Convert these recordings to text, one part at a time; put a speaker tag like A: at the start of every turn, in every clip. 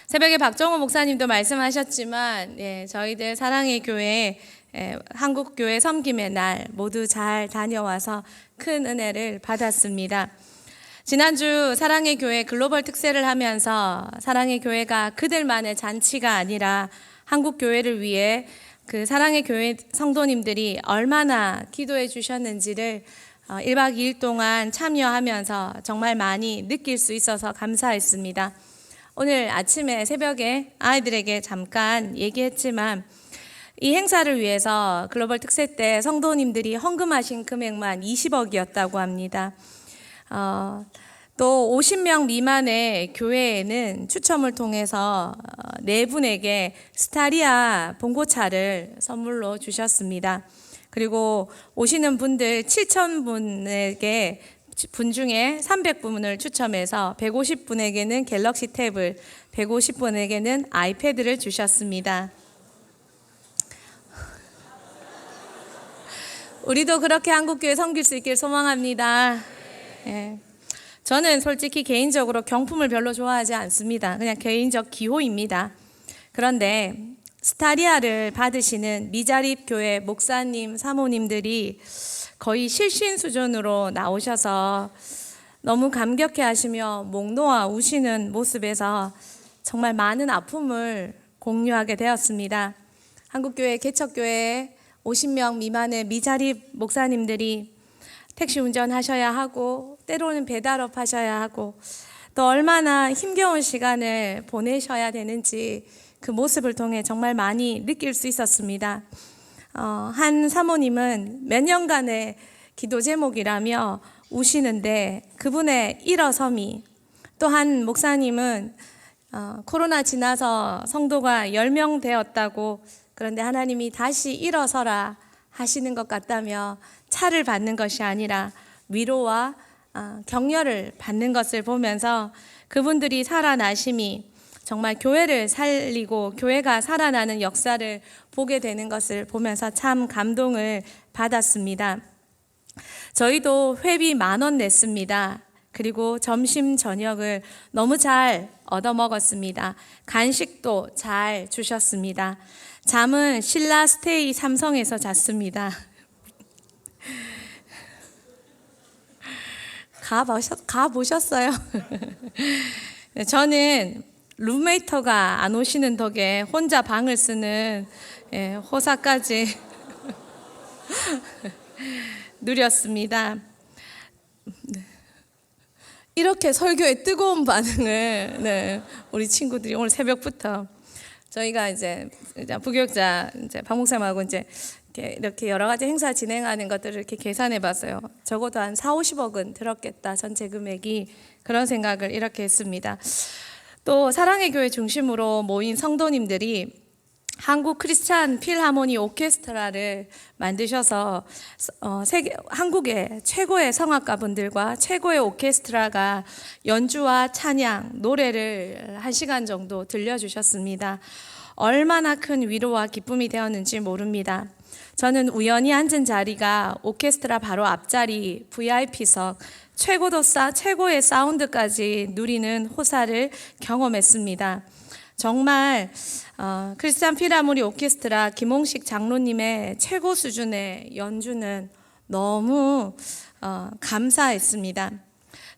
A: 새벽에 박정호 목사님도 말씀하셨지만 저희들 사랑의 교회 한국교회 섬김의 날 모두 잘 다녀와서 큰 은혜를 받았습니다. 지난주 사랑의 교회 글로벌 특세를 하면서 사랑의 교회가 그들만의 잔치가 아니라 한국교회를 위해 그 사랑의 교회 성도님들이 얼마나 기도해 주셨는지를 1박 2일 동안 참여하면서 정말 많이 느낄 수 있어서 감사했습니다. 오늘 아침에 새벽에 아이들에게 잠깐 얘기했지만 이 행사를 위해서 글로벌 특세 때 성도님들이 헌금하신 금액만 20억이었다고 합니다. 또 50명 미만의 교회에는 추첨을 통해서 4분에게 스타리아 봉고차를 선물로 주셨습니다. 그리고 오시는 분들 7,000분에게 분 중에 300분을 추첨해서 150분에게는 갤럭시 탭을, 150분에게는 아이패드를 주셨습니다. 우리도 그렇게 한국교회 섬길 수 있길 소망합니다. 저는 솔직히 개인적으로 경품을 별로 좋아하지 않습니다. 그냥 개인적 기호입니다. 그런데 스타리아를 받으시는 미자립 교회 목사님, 사모님들이 거의 실신 수준으로 나오셔서 너무 감격해 하시며 목 놓아 우시는 모습에서 정말 많은 아픔을 공유하게 되었습니다. 한국교회 개척교회 50명 미만의 미자립 목사님들이 택시 운전하셔야 하고 때로는 배달업 하셔야 하고 또 얼마나 힘겨운 시간을 보내셔야 되는지 그 모습을 통해 정말 많이 느낄 수 있었습니다. 한 사모님은 몇 년간의 기도 제목이라며 우시는데 그분의 일어섬이, 또 한 목사님은 코로나 지나서 성도가 10명 되었다고, 그런데 하나님이 다시 일어서라 하시는 것 같다며 차를 받는 것이 아니라 위로와 격려를 받는 것을 보면서 그분들이 살아나심이 정말 교회를 살리고 교회가 살아나는 역사를 보게 되는 것을 보면서 참 감동을 받았습니다. 저희도 회비 10,000원 냈습니다. 그리고 점심 저녁을 너무 잘 얻어먹었습니다. 간식도 잘 주셨습니다. 잠은 신라 스테이 삼성에서 잤습니다. 가보셨어요? 저는 룸메이터가 안 오시는 덕에 혼자 방을 쓰는 호사까지 누렸습니다. 이렇게 설교에 뜨거운 반응을 우리 친구들이 오늘 새벽부터, 저희가 이제 부교육자 박 목사님하고 이렇게 여러 가지 행사 진행하는 것들을 이렇게 계산해 봤어요. 적어도 한 4-50억은 들었겠다, 전체 금액이. 그런 생각을 이렇게 했습니다. 또 사랑의 교회 중심으로 모인 성도님들이 한국 크리스찬 필하모니 오케스트라를 만드셔서 한국의 최고의 성악가분들과 최고의 오케스트라가 연주와 찬양, 노래를 1시간 정도 들려주셨습니다. 얼마나 큰 위로와 기쁨이 되었는지 모릅니다. 저는 우연히 앉은 자리가 오케스트라 바로 앞자리 VIP석, 최고의 사운드까지 누리는 호사를 경험했습니다. 정말 크리스찬 필하모니 오케스트라 김홍식 장로님의 최고 수준의 연주는 너무 감사했습니다.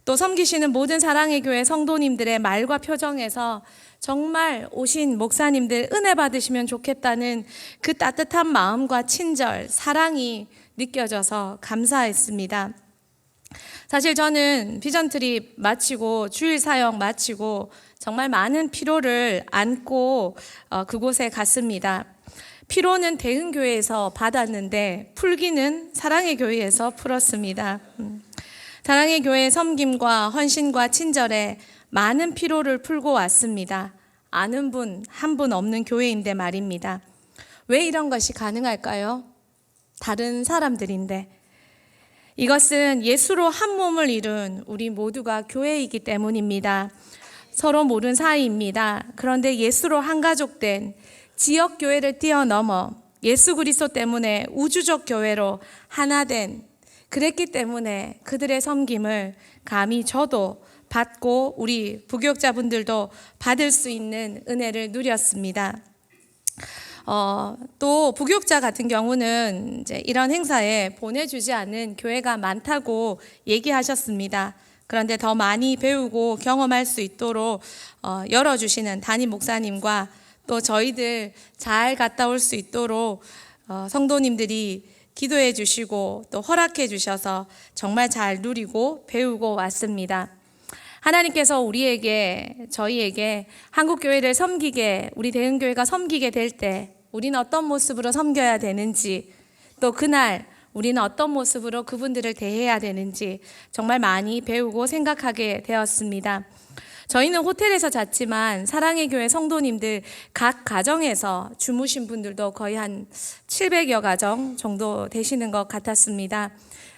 A: 또 섬기시는 모든 사랑의 교회 성도님들의 말과 표정에서 정말 오신 목사님들 은혜 받으시면 좋겠다는 그 따뜻한 마음과 친절, 사랑이 느껴져서 감사했습니다. 사실 저는 비전트립 마치고 주일 사역 마치고 정말 많은 피로를 안고 그곳에 갔습니다. 피로는 대흥교회에서 받았는데 풀기는 사랑의 교회에서 풀었습니다. 사랑의 교회의 섬김과 헌신과 친절에 많은 피로를 풀고 왔습니다. 아는 분 한 분 없는 교회인데 말입니다. 왜 이런 것이 가능할까요? 다른 사람들인데. 이것은 예수로 한 몸을 이룬 우리 모두가 교회이기 때문입니다. 서로 모르는 사이입니다. 그런데 예수로 한 가족 된 지역 교회를 뛰어넘어 예수 그리스도 때문에 우주적 교회로 하나 된, 그랬기 때문에 그들의 섬김을 감히 저도 받고 우리 부교육자분들도 받을 수 있는 은혜를 누렸습니다. 또 부교육자 같은 경우는 이제 이런 행사에 보내주지 않는 교회가 많다고 얘기하셨습니다. 그런데 더 많이 배우고 경험할 수 있도록 열어주시는 담임 목사님과 또 저희들 잘 갔다 올 수 있도록 성도님들이 기도해 주시고 또 허락해 주셔서 정말 잘 누리고 배우고 왔습니다. 하나님께서 우리에게, 저희에게 한국교회를 섬기게, 우리 대흥교회가 섬기게 될 때 우리는 어떤 모습으로 섬겨야 되는지, 또 그날 우리는 어떤 모습으로 그분들을 대해야 되는지 정말 많이 배우고 생각하게 되었습니다. 저희는 호텔에서 잤지만 사랑의 교회 성도님들 각 가정에서 주무신 분들도 거의 한 700여 가정 정도 되시는 것 같았습니다.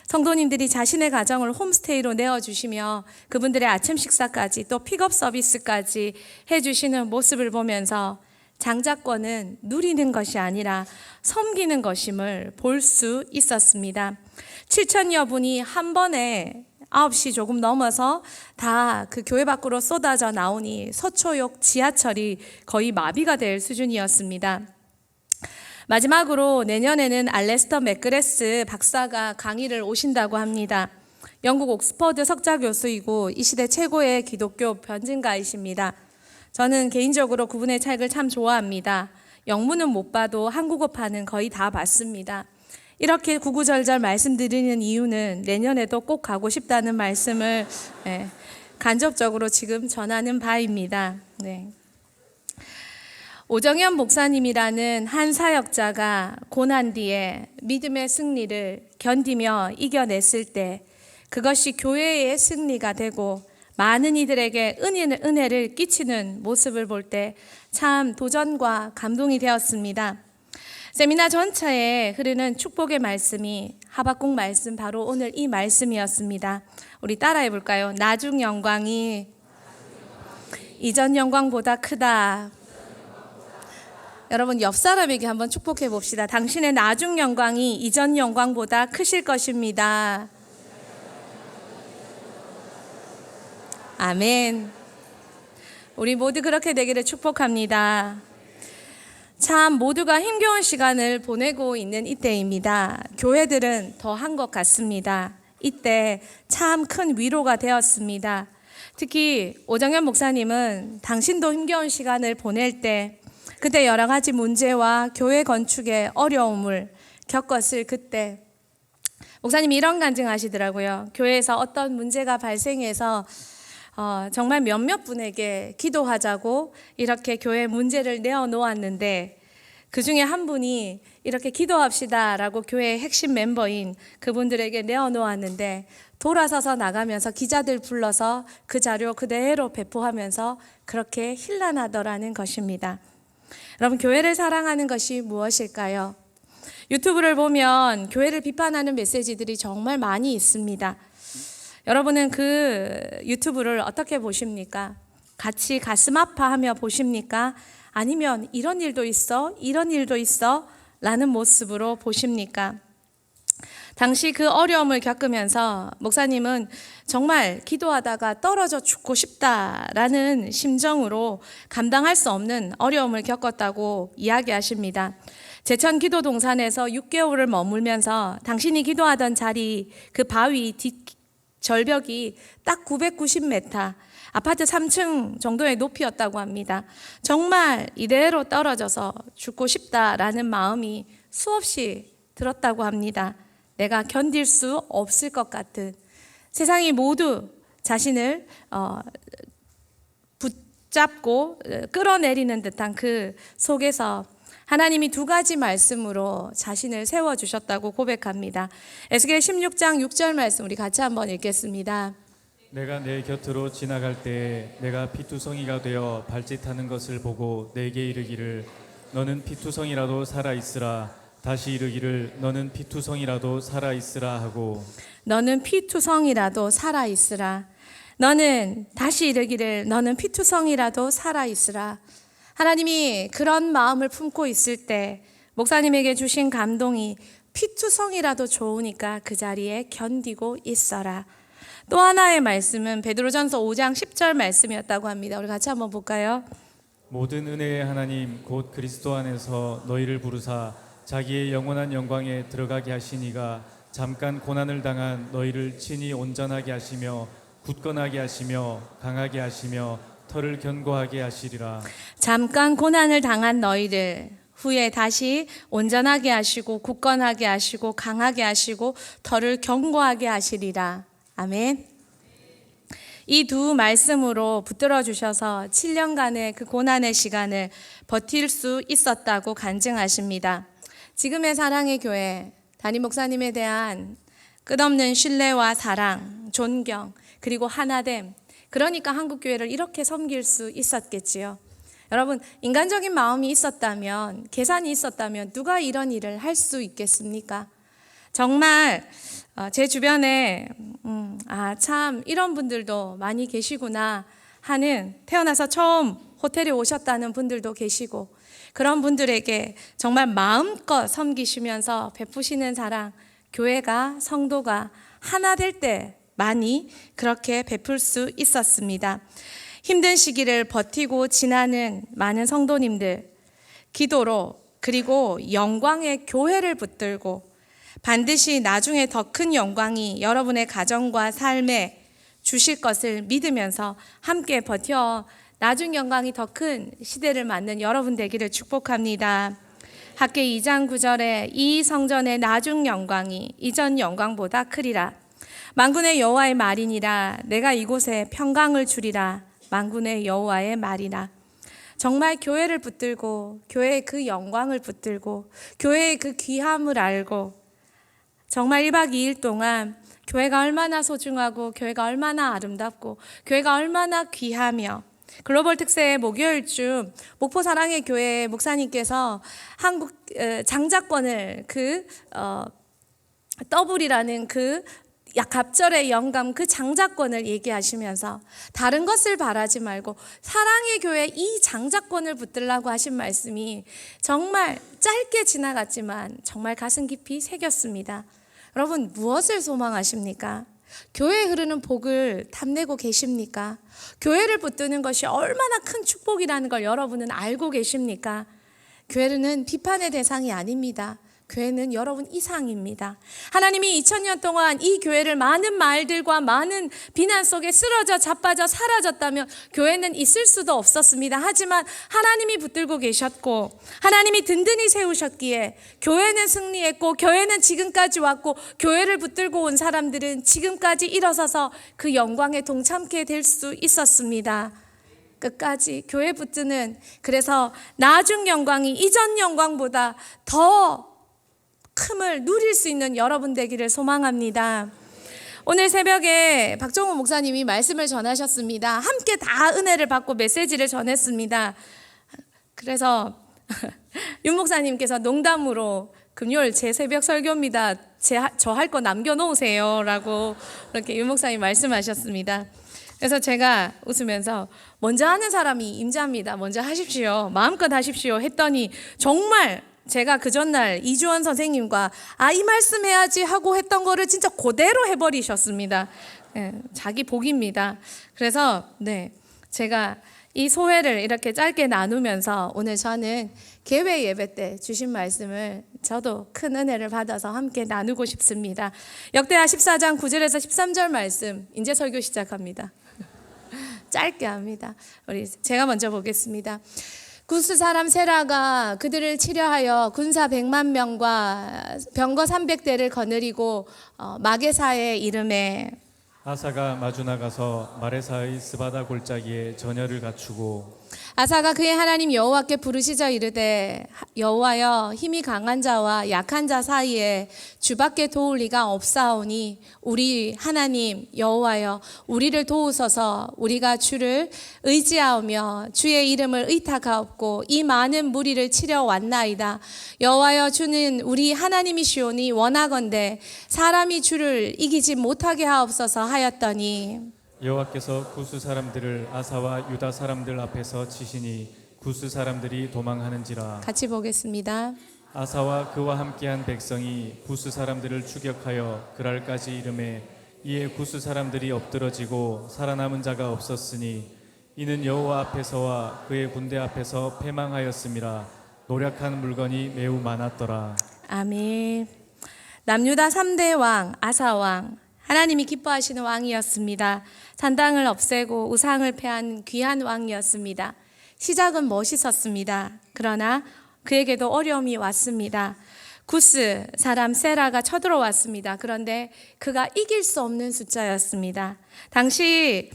A: 성도님들이 자신의 가정을 홈스테이로 내어주시며 그분들의 아침 식사까지 또 픽업 서비스까지 해주시는 모습을 보면서 장자권은 누리는 것이 아니라 섬기는 것임을 볼 수 있었습니다. 7천여 분이 한 번에 9시 조금 넘어서 다 그 교회 밖으로 쏟아져 나오니 서초역 지하철이 거의 마비가 될 수준이었습니다. 마지막으로 내년에는 알레스터 맥그레스 박사가 강의를 오신다고 합니다. 영국 옥스퍼드 석좌 교수이고 이 시대 최고의 기독교 변증가이십니다. 저는 개인적으로 그분의 책을 참 좋아합니다. 영문은 못 봐도 한국어판은 거의 다 봤습니다. 이렇게 구구절절 말씀드리는 이유는 내년에도 꼭 가고 싶다는 말씀을 간접적으로 지금 전하는 바입니다. 네. 오정현 목사님이라는 한 사역자가 고난 뒤에 믿음의 승리를 견디며 이겨냈을 때 그것이 교회의 승리가 되고 많은 이들에게 은혜를 끼치는 모습을 볼 때 참 도전과 감동이 되었습니다. 세미나 전체에 흐르는 축복의 말씀이 하박국 말씀, 바로 오늘 이 말씀이었습니다. 우리 따라해 볼까요? 나중 영광이 이전 영광보다 크다. 여러분 옆 사람에게 한번 축복해 봅시다. 당신의 나중 영광이 이전 영광보다 크실 것입니다. 아멘. 우리 모두 그렇게 되기를 축복합니다. 참 모두가 힘겨운 시간을 보내고 있는 이때입니다. 교회들은 더한 것 같습니다. 이때 참 큰 위로가 되었습니다. 특히 오정현 목사님은 당신도 힘겨운 시간을 보낼 때 그때 여러 가지 문제와 교회 건축의 어려움을 겪었을 그때 목사님이 이런 간증하시더라고요. 교회에서 어떤 문제가 발생해서 정말 몇몇 분에게 기도하자고 이렇게 교회 문제를 내어놓았는데 그 중에 한 분이 이렇게 기도합시다 라고 교회의 핵심 멤버인 그분들에게 내어놓았는데 돌아서서 나가면서 기자들 불러서 그 자료 그대로 배포하면서 그렇게 힐난하더라는 것입니다. 여러분, 교회를 사랑하는 것이 무엇일까요? 유튜브를 보면 교회를 비판하는 메시지들이 정말 많이 있습니다. 여러분은 그 유튜브를 어떻게 보십니까? 같이 가슴 아파하며 보십니까? 아니면 이런 일도 있어? 이런 일도 있어? 라는 모습으로 보십니까? 당시 그 어려움을 겪으면서 목사님은 정말 기도하다가 떨어져 죽고 싶다라는 심정으로 감당할 수 없는 어려움을 겪었다고 이야기하십니다. 제천 기도 동산에서 6개월을 머물면서 당신이 기도하던 자리 그 바위 절벽이 딱 990m, 아파트 3층 정도의 높이였다고 합니다. 정말 이대로 떨어져서 죽고 싶다라는 마음이 수없이 들었다고 합니다. 내가 견딜 수 없을 것 같은, 세상이 모두 자신을 붙잡고 끌어내리는 듯한 그 속에서 하나님이 두 가지 말씀으로 자신을 세워주셨다고 고백합니다. 에스겔 16장 6절 말씀 우리 같이 한번 읽겠습니다.
B: 내가 내 곁으로 지나갈 때에 내가 피투성이가 되어 발짓하는 것을 보고 내게 이르기를 너는 피투성이라도 살아있으라. 다시 이르기를 너는 피투성이라도 살아있으라 하고,
A: 너는 피투성이라도 살아있으라. 너는 다시 이르기를 너는 피투성이라도 살아있으라. 하나님이 그런 마음을 품고 있을 때 목사님에게 주신 감동이 피투성이라도 좋으니까 그 자리에 견디고 있어라. 또 하나의 말씀은 베드로전서 5장 10절 말씀이었다고 합니다. 우리 같이 한번 볼까요?
B: 모든 은혜의 하나님 곧 그리스도 안에서 너희를 부르사 자기의 영원한 영광에 들어가게 하시니가 잠깐 고난을 당한 너희를 친히 온전하게 하시며 굳건하게 하시며 강하게 하시며 털을 견고하게 하시리라.
A: 잠깐 고난을 당한 너희를 후에 다시 온전하게 하시고 굳건하게 하시고 강하게 하시고 털을 견고하게 하시리라. 아멘. 이 두 말씀으로 붙들어 주셔서 7년간의 그 고난의 시간을 버틸 수 있었다고 간증하십니다. 지금의 사랑의 교회 담임 목사님에 대한 끝없는 신뢰와 사랑, 존경, 그리고 하나됨. 그러니까 한국교회를 이렇게 섬길 수 있었겠지요. 여러분, 인간적인 마음이 있었다면, 계산이 있었다면 누가 이런 일을 할 수 있겠습니까? 정말 제 주변에 참 이런 분들도 많이 계시구나 하는, 태어나서 처음 호텔에 오셨다는 분들도 계시고, 그런 분들에게 정말 마음껏 섬기시면서 베푸시는 사랑, 교회가, 성도가 하나 될 때 많이 그렇게 베풀 수 있었습니다. 힘든 시기를 버티고 지나는 많은 성도님들, 기도로 그리고 영광의 교회를 붙들고 반드시 나중에 더 큰 영광이 여러분의 가정과 삶에 주실 것을 믿으면서 함께 버텨 나중 영광이 더 큰 시대를 맞는 여러분 되기를 축복합니다. 학계 2장 9절에 이 성전의 나중 영광이 이전 영광보다 크리라. 만군의 여호와의 말이니라. 내가 이곳에 평강을 주리라. 만군의 여호와의 말이라. 정말 교회를 붙들고 교회의 그 영광을 붙들고 교회의 그 귀함을 알고 정말 1박 2일 동안 교회가 얼마나 소중하고 교회가 얼마나 아름답고 교회가 얼마나 귀하며, 글로벌 특세의 목요일쯤 목포 사랑의 교회 목사님께서 한국 장자권을 더블이라는 그 갑절의 영감, 그 장자권을 얘기하시면서 다른 것을 바라지 말고 사랑의 교회 이 장자권을 붙들라고 하신 말씀이 정말 짧게 지나갔지만 정말 가슴 깊이 새겼습니다. 여러분, 무엇을 소망하십니까? 교회에 흐르는 복을 탐내고 계십니까? 교회를 붙드는 것이 얼마나 큰 축복이라는 걸 여러분은 알고 계십니까? 교회는 비판의 대상이 아닙니다. 교회는 여러분 이상입니다. 하나님이 2000년 동안 이 교회를 많은 말들과 많은 비난 속에 쓰러져 자빠져 사라졌다면 교회는 있을 수도 없었습니다. 하지만 하나님이 붙들고 계셨고 하나님이 든든히 세우셨기에 교회는 승리했고 교회는 지금까지 왔고 교회를 붙들고 온 사람들은 지금까지 일어서서 그 영광에 동참케 될 수 있었습니다. 끝까지 교회 붙드는, 그래서 나중 영광이 이전 영광보다 더 큼을 누릴 수 있는 여러분 되기를 소망합니다. 오늘 새벽에 박정호 목사님이 말씀을 전하셨습니다. 함께 다 은혜를 받고 메시지를 전했습니다. 그래서 윤 목사님께서 농담으로 금요일 제 새벽 설교입니다. 저 할 거 남겨놓으세요 라고 이렇게 윤 목사님 말씀하셨습니다. 그래서 제가 웃으면서 먼저 하는 사람이 임자입니다. 먼저 하십시오. 마음껏 하십시오 했더니 정말 제가 그 전날 이주원 선생님과 이 말씀 해야지 하고 했던 거를 진짜 그대로 해버리셨습니다. 자기 복입니다. 그래서 제가 이 소회를 이렇게 짧게 나누면서 오늘 저는 개회 예배 때 주신 말씀을 저도 큰 은혜를 받아서 함께 나누고 싶습니다. 역대하 14장 9절에서 13절 말씀, 이제 설교 시작합니다. 짧게 합니다. 제가 먼저 보겠습니다. 구스 사람 세라가 그들을 치려하여 군사 100만 명과 병거 300대를 거느리고 마게사의 이름에
B: 아사가 마주 나가서 마레사의 스바다 골짜기에 전열을 갖추고
A: 아사가 그의 하나님 여호와께 부르시자 이르되 여호와여, 힘이 강한 자와 약한 자 사이에 주밖에 도울 리가 없사오니 우리 하나님 여호와여, 우리를 도우소서. 우리가 주를 의지하오며 주의 이름을 의탁하옵고 이 많은 무리를 치려 왔나이다. 여호와여, 주는 우리 하나님이시오니 원하건대 사람이 주를 이기지 못하게 하옵소서 하였더니
B: 여호와께서 구스 사람들을 아사와 유다 사람들 앞에서 치시니 구스 사람들이 도망하는지라.
A: 같이 보겠습니다.
B: 아사와 그와 함께한 백성이 구스 사람들을 추격하여 그랄까지 이름에 이에 구스 사람들이 엎드러지고 살아남은 자가 없었으니 이는 여호와 앞에서와 그의 군대 앞에서 패망하였음이라. 노력한 물건이 매우 많았더라.
A: 아멘. 남유다 3대 왕 아사왕, 하나님이 기뻐하시는 왕이었습니다. 산당을 없애고 우상을 폐한 귀한 왕이었습니다. 시작은 멋있었습니다. 그러나 그에게도 어려움이 왔습니다. 구스 사람 세라가 쳐들어왔습니다. 그런데 그가 이길 수 없는 숫자였습니다. 당시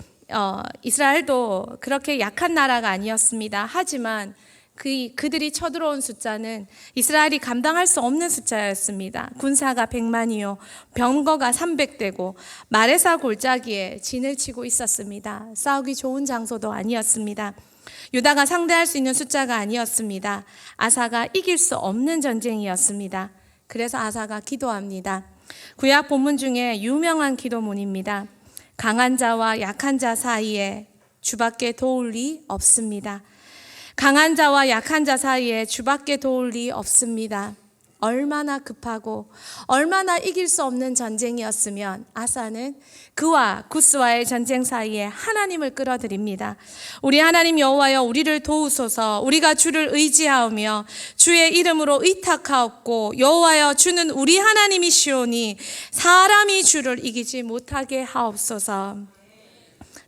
A: 이스라엘도 그렇게 약한 나라가 아니었습니다. 하지만 그들이 쳐들어온 숫자는 이스라엘이 감당할 수 없는 숫자였습니다. 군사가 100만이요 병거가 300대고 마레사 골짜기에 진을 치고 있었습니다. 싸우기 좋은 장소도 아니었습니다. 유다가 상대할 수 있는 숫자가 아니었습니다. 아사가 이길 수 없는 전쟁이었습니다. 그래서 아사가 기도합니다. 구약 본문 중에 유명한 기도문입니다. 강한 자와 약한 자 사이에 주밖에 도울 리 없습니다. 강한 자와 약한 자 사이에 주밖에 도울 리 없습니다. 얼마나 급하고 얼마나 이길 수 없는 전쟁이었으면 아사는 그와 구스와의 전쟁 사이에 하나님을 끌어들입니다. 우리 하나님 여호와여, 우리를 도우소서. 우리가 주를 의지하오며 주의 이름으로 의탁하옵고 여호와여, 주는 우리 하나님이시오니 사람이 주를 이기지 못하게 하옵소서.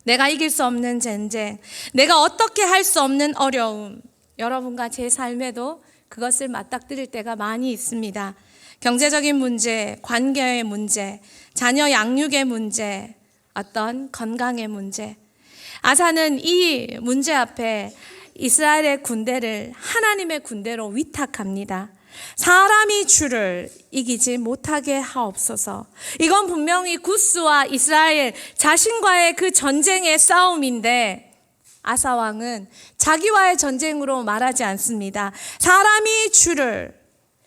A: 내가 이길 수 없는 전쟁, 내가 어떻게 할 수 없는 어려움, 여러분과 제 삶에도 그것을 맞닥뜨릴 때가 많이 있습니다. 경제적인 문제, 관계의 문제, 자녀 양육의 문제, 어떤 건강의 문제. 아사는 이 문제 앞에 이스라엘의 군대를 하나님의 군대로 위탁합니다. 사람이 주를 이기지 못하게 하옵소서. 이건 분명히 구스와 이스라엘 자신과의 그 전쟁의 싸움인데 아사 왕은 자기와의 전쟁으로 말하지 않습니다. 사람이 주를,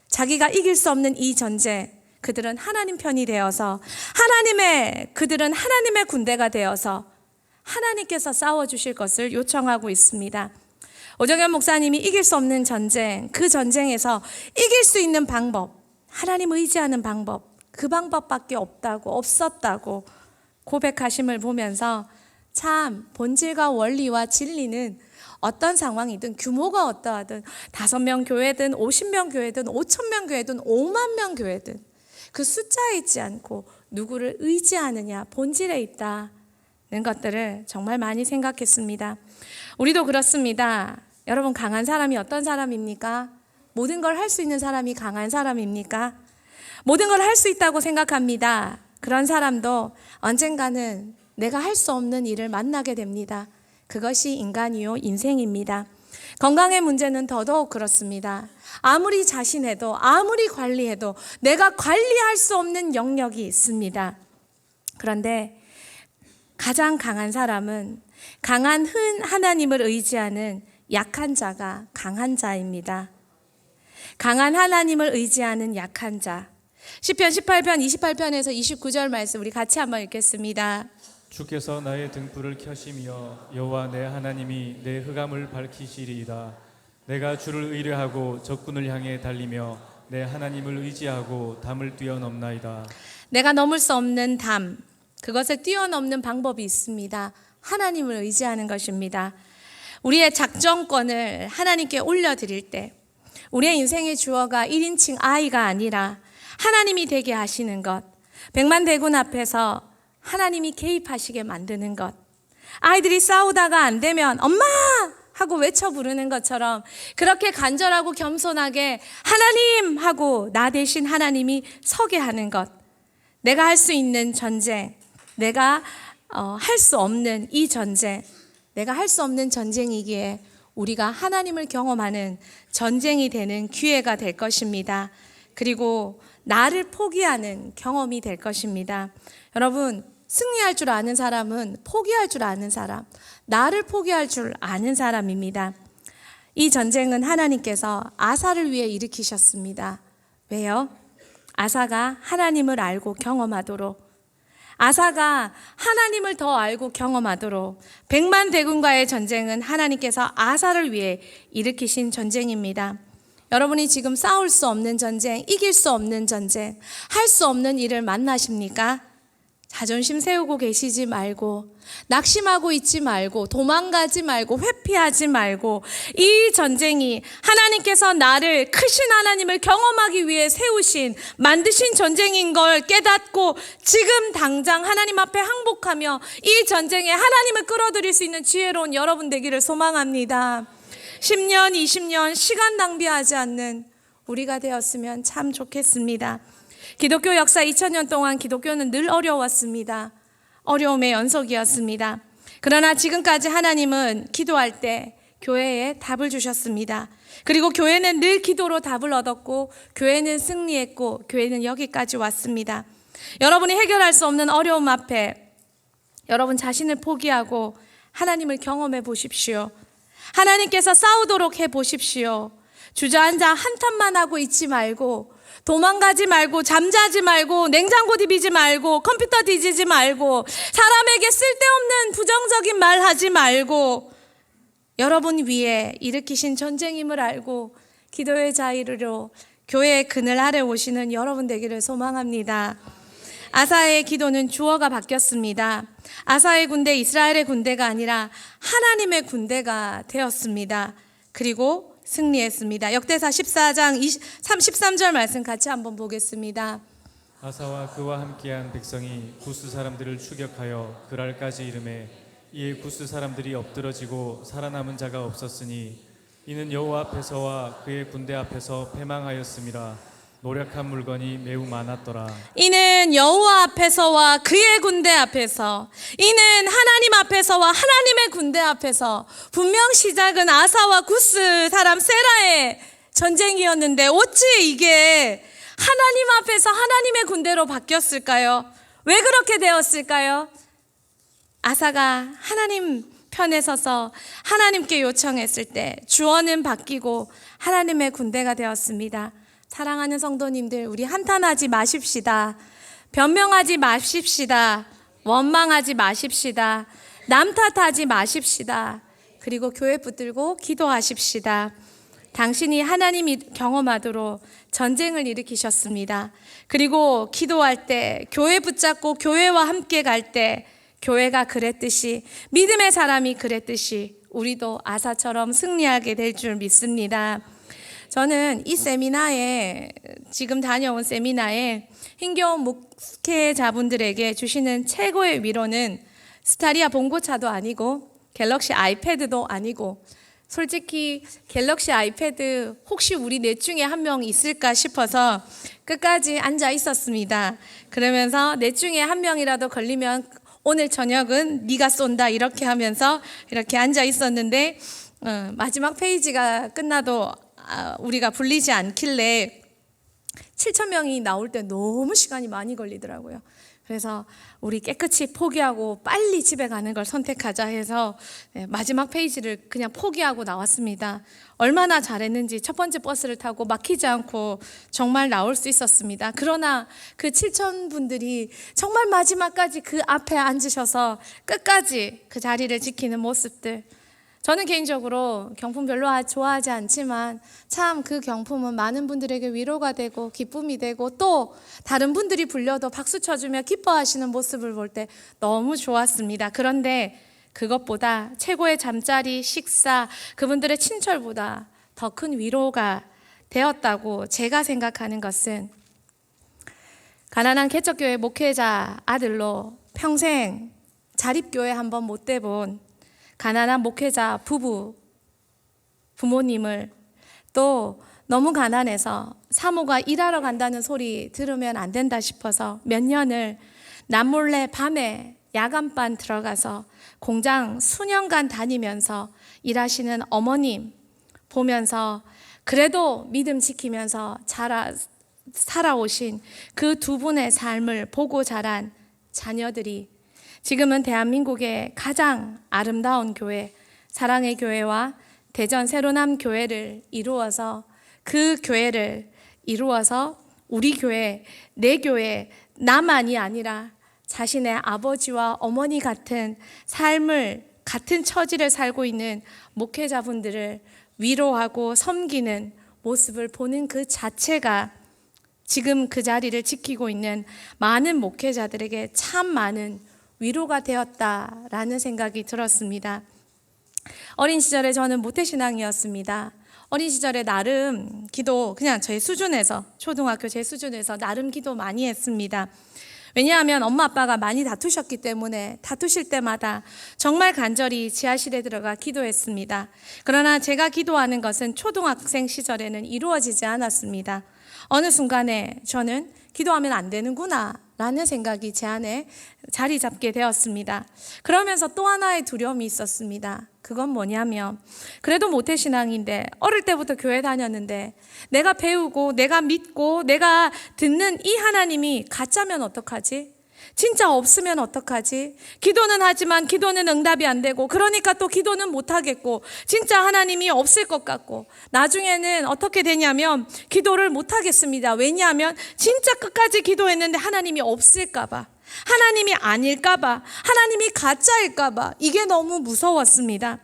A: 자기가 이길 수 없는 이 전쟁, 그들은 하나님 편이 되어서 그들은 하나님의 군대가 되어서 하나님께서 싸워주실 것을 요청하고 있습니다. 오정현 목사님이 이길 수 없는 전쟁, 그 전쟁에서 이길 수 있는 방법, 하나님 의지하는 방법, 그 방법밖에 없었다고 고백하심을 보면서 참 본질과 원리와 진리는 어떤 상황이든 규모가 어떠하든 5명 교회든 50명 교회든 5,000명 교회든 5만 명 교회든 그 숫자에 있지 않고 누구를 의지하느냐 본질에 있다는 것들을 정말 많이 생각했습니다. 우리도 그렇습니다. 여러분, 강한 사람이 어떤 사람입니까? 모든 걸 할 수 있는 사람이 강한 사람입니까? 모든 걸 할 수 있다고 생각합니다. 그런 사람도 언젠가는 내가 할 수 없는 일을 만나게 됩니다. 그것이 인간이요 인생입니다. 건강의 문제는 더더욱 그렇습니다. 아무리 자신해도 아무리 관리해도 내가 관리할 수 없는 영역이 있습니다. 그런데 가장 강한 사람은 강한 하나님을 의지하는 약한 자가 강한 자입니다. 강한 하나님을 의지하는 약한 자. 시편 18편 28편에서 29절 말씀 우리 같이 한번 읽겠습니다.
B: 주께서 나의 등불을 켜시며 여호와 내 하나님이 내 흑암을 밝히시리이다. 내가 주를 의뢰하고 적군을 향해 달리며 내 하나님을 의지하고 담을 뛰어넘나이다.
A: 내가 넘을 수 없는 담, 그것을 뛰어넘는 방법이 있습니다. 하나님을 의지하는 것입니다. 우리의 작정권을 하나님께 올려드릴 때 우리의 인생의 주어가 1인칭 아이가 아니라 하나님이 되게 하시는 것, 백만대군 앞에서 하나님이 개입하시게 만드는 것, 아이들이 싸우다가 안 되면 엄마! 하고 외쳐 부르는 것처럼 그렇게 간절하고 겸손하게 하나님! 하고 나 대신 하나님이 서게 하는 것, 내가 할 수 있는 전쟁, 내가 할 수 없는 이 전쟁, 내가 할 수 없는 전쟁이기에 우리가 하나님을 경험하는 전쟁이 되는 기회가 될 것입니다. 그리고 나를 포기하는 경험이 될 것입니다. 여러분, 승리할 줄 아는 사람은 포기할 줄 아는 사람, 나를 포기할 줄 아는 사람입니다. 이 전쟁은 하나님께서 아사를 위해 일으키셨습니다. 왜요? 아사가 하나님을 알고 경험하도록, 아사가 하나님을 더 알고 경험하도록, 백만대군과의 전쟁은 하나님께서 아사를 위해 일으키신 전쟁입니다. 여러분이 지금 싸울 수 없는 전쟁, 이길 수 없는 전쟁, 할 수 없는 일을 만나십니까? 자존심 세우고 계시지 말고, 낙심하고 있지 말고, 도망가지 말고, 회피하지 말고, 이 전쟁이 하나님께서 나를, 크신 하나님을 경험하기 위해 세우신, 만드신 전쟁인 걸 깨닫고 지금 당장 하나님 앞에 항복하며 이 전쟁에 하나님을 끌어들일 수 있는 지혜로운 여러분 되기를 소망합니다. 10년, 20년 시간 낭비하지 않는 우리가 되었으면 참 좋겠습니다. 기독교 역사 2000년 동안 기독교는 늘 어려웠습니다. 어려움의 연속이었습니다. 그러나 지금까지 하나님은 기도할 때 교회에 답을 주셨습니다. 그리고 교회는 늘 기도로 답을 얻었고, 교회는 승리했고, 교회는 여기까지 왔습니다. 여러분이 해결할 수 없는 어려움 앞에 여러분 자신을 포기하고 하나님을 경험해 보십시오. 하나님께서 싸우도록 해 보십시오. 주저앉아 한탄만 하고 있지 말고, 도망가지 말고, 잠자지 말고, 냉장고 뒤비지 말고, 컴퓨터 뒤지지 말고, 사람에게 쓸데없는 부정적인 말 하지 말고, 여러분 위에 일으키신 전쟁임을 알고 기도의 자유로 교회의 그늘 아래 오시는 여러분 되기를 소망합니다. 아사의 기도는 주어가 바뀌었습니다. 아사의 군대, 이스라엘의 군대가 아니라 하나님의 군대가 되었습니다. 그리고 승리했습니다. 역대사 14장 33절 말씀 같이 한번 보겠습니다.
B: 아사와 그와 함께한 백성이 구스 사람들을 추격하여 그랄까지 이름에 이에 구스 사람들이 엎드러지고 살아남은 자가 없었으니 이는 여호와 앞에서와 그의 군대 앞에서 패망하였음이라. 노력한 물건이 매우 많았더라.
A: 이는 여호와 앞에서와 그의 군대 앞에서, 이는 하나님 앞에서와 하나님의 군대 앞에서, 분명 시작은 아사와 구스 사람 세라의 전쟁이었는데 어찌 이게 하나님 앞에서 하나님의 군대로 바뀌었을까요? 왜 그렇게 되었을까요? 아사가 하나님 편에 서서 하나님께 요청했을 때 주어는 바뀌고 하나님의 군대가 되었습니다. 사랑하는 성도님들, 우리 한탄하지 마십시다. 변명하지 마십시다. 원망하지 마십시다. 남 탓하지 마십시다. 그리고 교회 붙들고 기도하십시다. 당신이 하나님이 경험하도록 전쟁을 일으키셨습니다. 그리고 기도할 때, 교회 붙잡고 교회와 함께 갈 때, 교회가 그랬듯이, 믿음의 사람이 그랬듯이 우리도 아사처럼 승리하게 될 줄 믿습니다. 저는 이 세미나에, 지금 다녀온 세미나에 힘겨운 목회자분들에게 주시는 최고의 위로는 스타리아 봉고차도 아니고 갤럭시 아이패드도 아니고, 솔직히 갤럭시 아이패드 혹시 우리 넷 중에 한 명 있을까 싶어서 끝까지 앉아 있었습니다. 그러면서 넷 중에 한 명이라도 걸리면 오늘 저녁은 네가 쏜다 이렇게 하면서 이렇게 앉아 있었는데, 마지막 페이지가 끝나도 우리가 불리지 않길래 7,000명이 나올 때 너무 시간이 많이 걸리더라고요. 그래서 우리 깨끗이 포기하고 빨리 집에 가는 걸 선택하자 해서 마지막 페이지를 그냥 포기하고 나왔습니다. 얼마나 잘했는지 첫 번째 버스를 타고 막히지 않고 정말 나올 수 있었습니다. 그러나 그 7,000분들이 정말 마지막까지 그 앞에 앉으셔서 끝까지 그 자리를 지키는 모습들, 저는 개인적으로 경품 별로 좋아하지 않지만 참 그 경품은 많은 분들에게 위로가 되고 기쁨이 되고, 또 다른 분들이 불려도 박수 쳐주며 기뻐하시는 모습을 볼 때 너무 좋았습니다. 그런데 그것보다 최고의 잠자리, 식사, 그분들의 친철보다 더 큰 위로가 되었다고 제가 생각하는 것은, 가난한 개척교회 목회자 아들로 평생 자립교회 한번 못 돼본 가난한 목회자 부모님을, 또 너무 가난해서 사모가 일하러 간다는 소리 들으면 안 된다 싶어서 몇 년을 남몰래 밤에 야간반 들어가서 공장 수년간 다니면서 일하시는 어머님 보면서, 그래도 믿음 지키면서 살아오신 그 두 분의 삶을 보고 자란 자녀들이 지금은 대한민국의 가장 아름다운 교회, 사랑의 교회와 대전 새로남 교회를 이루어서, 그 교회를 이루어서 우리 교회, 내 교회, 나만이 아니라 자신의 아버지와 어머니 같은 삶을, 같은 처지를 살고 있는 목회자분들을 위로하고 섬기는 모습을 보는 그 자체가 지금 그 자리를 지키고 있는 많은 목회자들에게 참 많은 위로가 되었다라는 생각이 들었습니다. 어린 시절에 저는 모태신앙이었습니다. 어린 시절에 나름 기도, 그냥 제 수준에서, 초등학교 제 수준에서 나름 기도 많이 했습니다. 왜냐하면 엄마 아빠가 많이 다투셨기 때문에 다투실 때마다 정말 간절히 지하실에 들어가 기도했습니다. 그러나 제가 기도하는 것은 초등학생 시절에는 이루어지지 않았습니다. 어느 순간에 저는 기도하면 안 되는구나 라는 생각이 제 안에 자리 잡게 되었습니다. 그러면서 또 하나의 두려움이 있었습니다. 그건 뭐냐면, 그래도 모태신앙인데 어릴 때부터 교회 다녔는데 내가 배우고 내가 믿고 내가 듣는 이 하나님이 가짜면 어떡하지? 진짜 없으면 어떡하지? 기도는 하지만 기도는 응답이 안 되고, 그러니까 또 기도는 못 하겠고, 진짜 하나님이 없을 것 같고, 나중에는 어떻게 되냐면 기도를 못 하겠습니다. 왜냐하면 진짜 끝까지 기도했는데 하나님이 없을까 봐, 하나님이 아닐까 봐, 하나님이 가짜일까 봐, 이게 너무 무서웠습니다.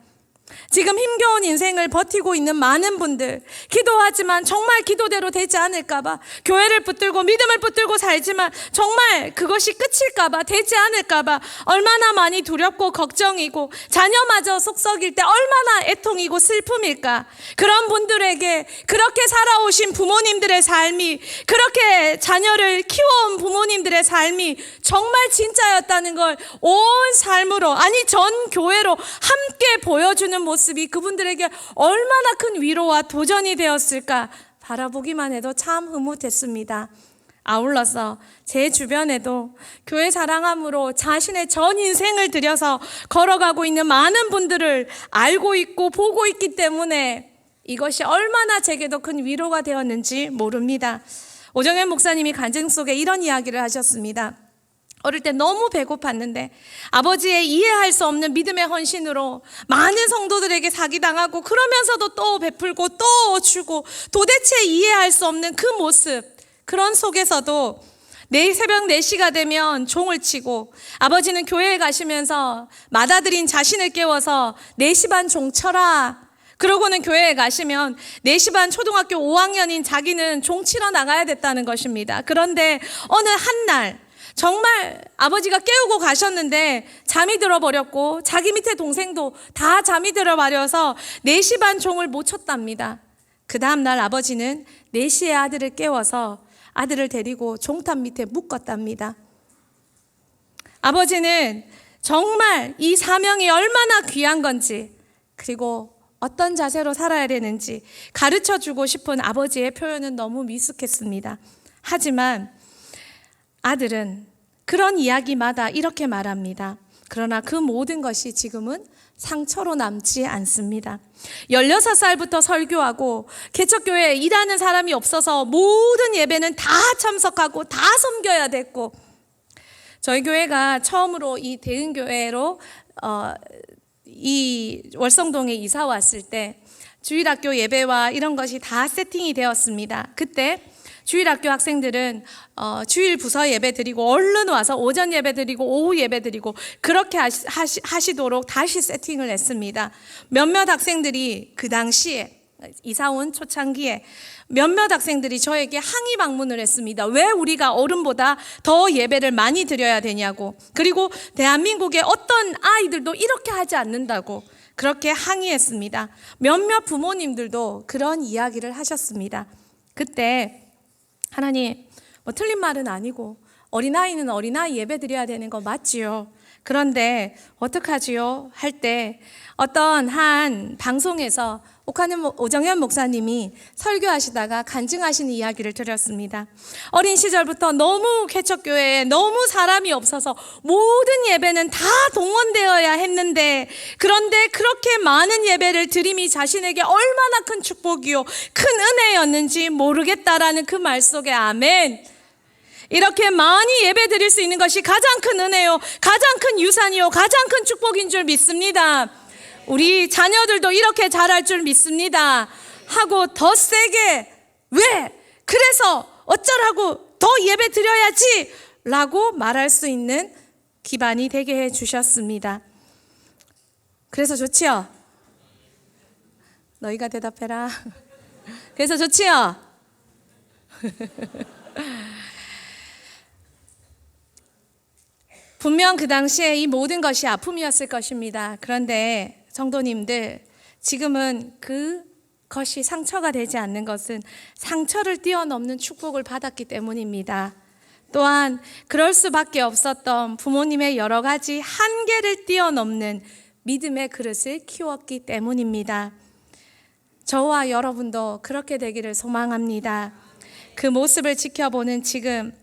A: 지금 힘겨운 인생을 버티고 있는 많은 분들, 기도하지만 정말 기도대로 되지 않을까봐, 교회를 붙들고 믿음을 붙들고 살지만 정말 그것이 끝일까봐, 되지 않을까봐 얼마나 많이 두렵고 걱정이고, 자녀마저 속썩일 때 얼마나 애통이고 슬픔일까. 그런 분들에게 그렇게 살아오신 부모님들의 삶이, 그렇게 자녀를 키워온 부모님들의 삶이 정말 진짜였다는 걸 온 삶으로, 아니 전 교회로 함께 보여주는 모습이 그분들에게 얼마나 큰 위로와 도전이 되었을까 바라보기만 해도 참 흐뭇했습니다. 아울러서 제 주변에도 교회 사랑함으로 자신의 전 인생을 들여서 걸어가고 있는 많은 분들을 알고 있고 보고 있기 때문에 이것이 얼마나 제게도 큰 위로가 되었는지 모릅니다. 오정현 목사님이 간증 속에 이런 이야기를 하셨습니다. 어릴 때 너무 배고팠는데 아버지의 이해할 수 없는 믿음의 헌신으로 많은 성도들에게 사기당하고, 그러면서도 또 베풀고 또 주고, 도대체 이해할 수 없는 그 모습, 그런 속에서도 내일 새벽 4시가 되면 종을 치고, 아버지는 교회에 가시면서 맏아들인 자신을 깨워서 4시 반 종 쳐라, 그러고는 교회에 가시면 4시 반 초등학교 5학년인 자기는 종 치러 나가야 됐다는 것입니다. 그런데 어느 한날 정말 아버지가 깨우고 가셨는데 잠이 들어버렸고, 자기 밑에 동생도 다 잠이 들어버려서 4시 반 종을 못 쳤답니다. 그 다음날 아버지는 4시에 아들을 깨워서 아들을 데리고 종탑 밑에 묶었답니다. 아버지는 정말 이 사명이 얼마나 귀한 건지, 그리고 어떤 자세로 살아야 되는지 가르쳐주고 싶은 아버지의 표현은 너무 미숙했습니다. 하지만 아들은 그런 이야기마다 이렇게 말합니다. 그러나 그 모든 것이 지금은 상처로 남지 않습니다. 16살부터 설교하고 개척교회에 일하는 사람이 없어서 모든 예배는 다 참석하고 다 섬겨야 됐고, 저희 교회가 처음으로 이 대은교회로 이 월성동에 이사 왔을 때 주일학교 예배와 이런 것이 다 세팅이 되었습니다. 그때 주일학교 학생들은 주일 부서 예배 드리고 얼른 와서 오전 예배 드리고 오후 예배 드리고 그렇게 하시도록 다시 세팅을 했습니다. 몇몇 학생들이 그 당시에 이사 온 초창기에 몇몇 학생들이 저에게 항의 방문을 했습니다. 왜 우리가 어른보다 더 예배를 많이 드려야 되냐고, 그리고 대한민국의 어떤 아이들도 이렇게 하지 않는다고 그렇게 항의했습니다. 몇몇 부모님들도 그런 이야기를 하셨습니다. 그때 하나님, 뭐 틀린 말은 아니고 어린아이는 어린아이 예배 드려야 되는 거 맞지요. 그런데 어떡하지요? 할 때 어떤 한 방송에서 오정현 목사님이 설교하시다가 간증하시는 이야기를 들었습니다. 어린 시절부터 너무 개척교회에 너무 사람이 없어서 모든 예배는 다 동원되어야 했는데, 그런데 그렇게 많은 예배를 드림이 자신에게 얼마나 큰 축복이요 큰 은혜였는지 모르겠다라는 그 말 속에 아멘. 이렇게 많이 예배 드릴 수 있는 것이 가장 큰 은혜요, 가장 큰 유산이요, 가장 큰 축복인 줄 믿습니다. 우리 자녀들도 이렇게 잘할 줄 믿습니다 하고 더 세게, 왜? 그래서 어쩌라고 더 예배 드려야지 라고 말할 수 있는 기반이 되게 해 주셨습니다. 그래서 좋지요? 너희가 대답해라. 그래서 좋지요? 분명 그 당시에 이 모든 것이 아픔이었을 것입니다. 그런데 성도님들, 지금은 그것이 상처가 되지 않는 것은 상처를 뛰어넘는 축복을 받았기 때문입니다. 또한 그럴 수밖에 없었던 부모님의 여러 가지 한계를 뛰어넘는 믿음의 그릇을 키웠기 때문입니다. 저와 여러분도 그렇게 되기를 소망합니다. 그 모습을 지켜보는 지금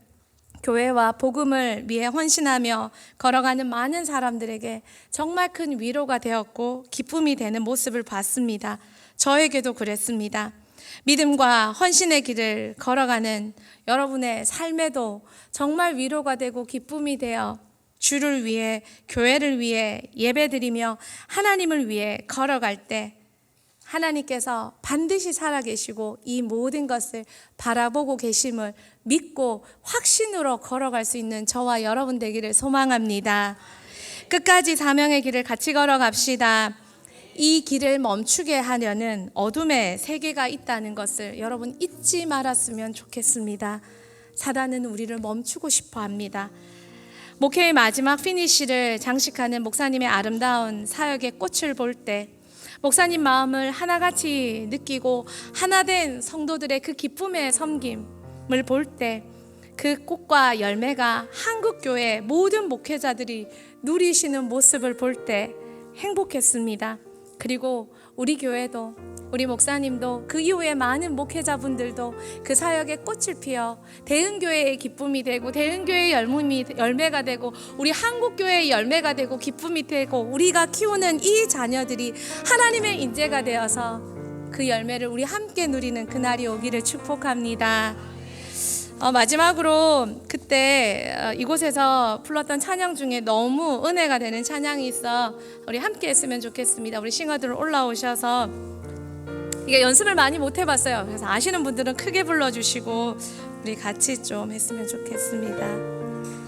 A: 교회와 복음을 위해 헌신하며 걸어가는 많은 사람들에게 정말 큰 위로가 되었고 기쁨이 되는 모습을 봤습니다. 저에게도 그랬습니다. 믿음과 헌신의 길을 걸어가는 여러분의 삶에도 정말 위로가 되고 기쁨이 되어 주를 위해, 교회를 위해 예배드리며 하나님을 위해 걸어갈 때 하나님께서 반드시 살아계시고 이 모든 것을 바라보고 계심을 믿고 확신으로 걸어갈 수 있는 저와 여러분 되기를 소망합니다. 끝까지 사명의 길을 같이 걸어갑시다. 이 길을 멈추게 하려는 어둠의 세계가 있다는 것을 여러분 잊지 말았으면 좋겠습니다. 사단은 우리를 멈추고 싶어 합니다. 목회의 마지막 피니시를 장식하는 목사님의 아름다운 사역의 꽃을 볼 때 목사님 마음을 하나같이 느끼고 하나된 성도들의 그 기쁨의 섬김을 볼 때 그 꽃과 열매가 한국교회 모든 목회자들이 누리시는 모습을 볼 때 행복했습니다. 그리고 우리 교회도, 우리 목사님도, 그 이후에 많은 목회자분들도 그 사역에 꽃을 피워 대흥교회의 기쁨이 되고 대흥교회의 열매가 되고 우리 한국교회의 열매가 되고 기쁨이 되고 우리가 키우는 이 자녀들이 하나님의 인재가 되어서 그 열매를 우리 함께 누리는 그날이 오기를 축복합니다. 마지막으로 그때 이곳에서 불렀던 찬양 중에 너무 은혜가 되는 찬양이 있어 우리 함께 했으면 좋겠습니다. 우리 싱어들 올라오셔서 이게 연습을 많이 못 해봤어요. 그래서 아시는 분들은 크게 불러주시고 우리 같이 좀 했으면 좋겠습니다.